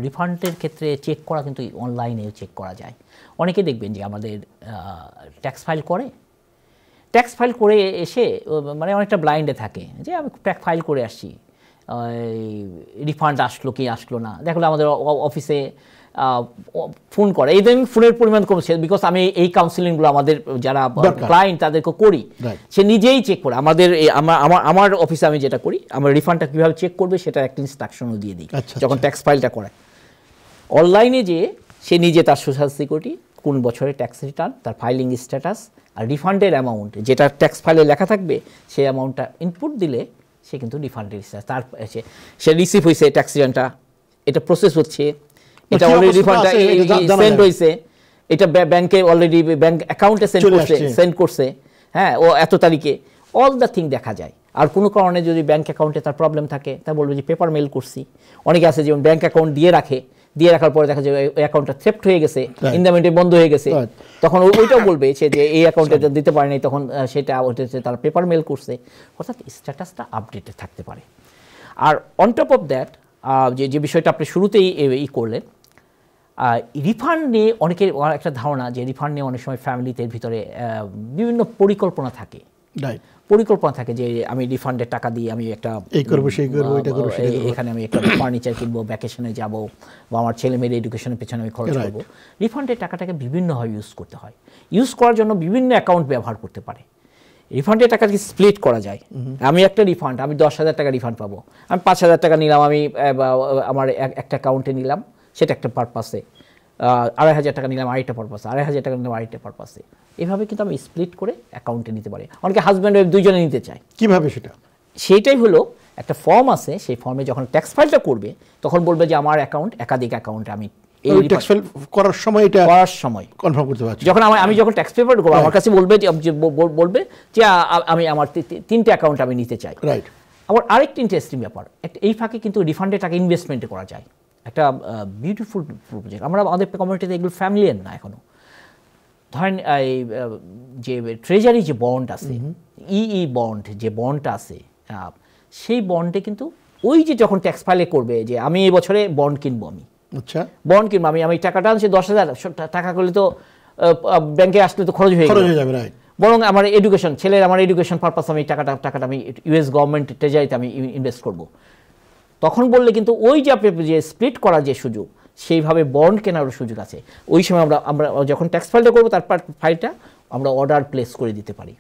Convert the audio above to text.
রিফান্ডের ক্ষেত্রে চেক করা কিন্তু অনলাইনেও চেক করা যায়। অনেকে দেখবেন যে আমাদের ট্যাক্স ফাইল করে এসে মানে অনেকটা ব্লাইন্ডে থাকে যে আমি ট্যাক্স ফাইল করে আসছি, রিফান্ড আসলো কি আসলো না। দেখলো আমাদের অফিসে ফোন করে, এই দিন ফোনের পরিমাণ কমছে, বিকজ আমি এই কাউন্সিলিংগুলো আমাদের যারা ক্লায়েন্ট তাদেরকে করি, সে নিজেই চেক করে। আমার অফিসে আমি যেটা করি, আমার রিফান্ডটা কীভাবে চেক করবে সেটা একটা ইনস্ট্রাকশনও দিয়ে দিই যখন ট্যাক্স ফাইলটা করে। অনলাইনে যে সে নিজে তার সোশ্যাল সিকিউরিটি, কোন বছরের ট্যাক্স রিটার্ন, তার ফাইলিং স্ট্যাটাস আর রিফান্ডের অ্যামাউন্ট যেটা ট্যাক্স ফাইলে লেখা থাকবে, সেই অ্যামাউন্টটা ইনপুট দিলে সে কিন্তু রিফান্ডের স্ট্যাটাস, তার সে রিসিভ হয়েছে ট্যাক্স রিটার্নটা, এটা প্রসেস হচ্ছে, এটা অলরেডি রিফান্ডটা সেন্ড হয়েছে, এটা ব্যাংকে অলরেডি ব্যাংক অ্যাকাউন্টে সেন্ড করছে, হ্যাঁ, ও এত তারিখে, অল দ্য থিং দেখা যায়। আর কোনো কারণে যদি ব্যাংক অ্যাকাউন্টে তার প্রবলেম থাকে, তা বলবে যে পেপার মেল করছি। অনেকে আছে যেমন ব্যাংক অ্যাকাউন্ট দিয়ে রাখার পরে দেখা যায় ওই অ্যাকাউন্টটা থ্রেফট হয়ে গেছে, ইনদামেন্টে বন্ধ হয়ে গেছে, তখন ওইটাও বলবে যে এই অ্যাকাউন্টে দিতে পারে নাই, তখন সেটা ওইটাতে তারা পেপার মেল করছে। অর্থাৎ স্ট্যাটাসটা আপডেটেড থাকতে পারে। আর অন টপ অফ দ্যাট, যে বিষয়টা আপনি শুরুতেই করলেন, রিফান্ড নিয়ে অনেকের একটা ধারণা যে রিফান্ড নিয়ে অনেক সময় ফ্যামিলিতে ভিতরে বিভিন্ন পরিকল্পনা থাকে যে আমি রিফান্ডের টাকা দিয়ে আমি একটা এখানে আমি একটা ফার্নিচার কিনবো, ভ্যাকেশনে যাব, বা আমার ছেলে মেয়ের এডুকেশনের পেছনে আমি খরচ করবো। রিফান্ডের টাকাটাকে বিভিন্নভাবে ইউজ করতে হয়। ইউজ করার জন্য বিভিন্ন অ্যাকাউন্ট ব্যবহার করতে পারে। রিফান্ডের টাকাকে স্প্লিট করা যায়। আমি একটা রিফান্ড, আমি 10,000 টাকা রিফান্ড পাবো, আমি 5,000 টাকা নিলাম, আমি আমার একটা অ্যাকাউন্টে নিলাম, সেটা একটা পারপাসে, 2,500 টাকা নিলাম আরেকটা পারপাসে, 2,500 টাকা নিলাম আরেকটা পারপাসে। এভাবে কিন্তু আমি স্প্লিট করে অ্যাকাউন্টে নিতে পারি। অনেকে হাজব্যান্ড ওয়াইফ দুইজনে নিতে চায়। কিভাবে সেইটাই হলো একটা ফর্ম আছে, সেই ফর্মে যখন ট্যাক্স ফাইলটা করবে তখন বলবে যে আমার অ্যাকাউন্ট একাধিক অ্যাকাউন্টে আমি করার সময় কনফার্ম করতে পারছি। যখন আমি যখন ট্যাক্স পেপার করবো আমার কাছে বলবে যে আমি আমার 3টে অ্যাকাউন্ট আমি নিতে চাই। আবার আরেকটি ইন্টারেস্টিং ব্যাপার, এই ফাঁকে কিন্তু রিফান্ডের টাকা ইনভেস্টমেন্টে করা যায়। একটা বিউটিফুল প্রজেক্ট। আমাদের কমিউনিটিতে এগুলো ফ্যামিলিয়ার না এখনো। ধরেন যে ট্রেজারি যে বন্ড আছে, বন্ড যে বন্ডটা আছে, সেই বন্ডে কিন্তু ওই যে যখন ট্যাক্স ফাইলে করবে যে আমি এই বছরে বন্ড কিনবো, আমি টাকাটা আনছি 10,000 টাকা করলে তো ব্যাংকে আসলে তো খরচ হয়ে যাবে, বরং আমার এডুকেশন, ছেলের আমার এডুকেশন পারপাস আমি টাকাটা আমি ইউএস গভর্নমেন্ট ট্রেজারিতে আমি ইনভেস্ট করব। তখন বললে কিন্তু ওই যে আপনি যে স্প্লিট করার যে সুযোগ, সেইভাবে বন্ড কেনারও সুযোগ আছে। ওই সময় আমরা যখন ট্যাক্স ফাইলটা করবো তারপর ফাইলটা আমরা অর্ডার প্লেস করে দিতে পারি।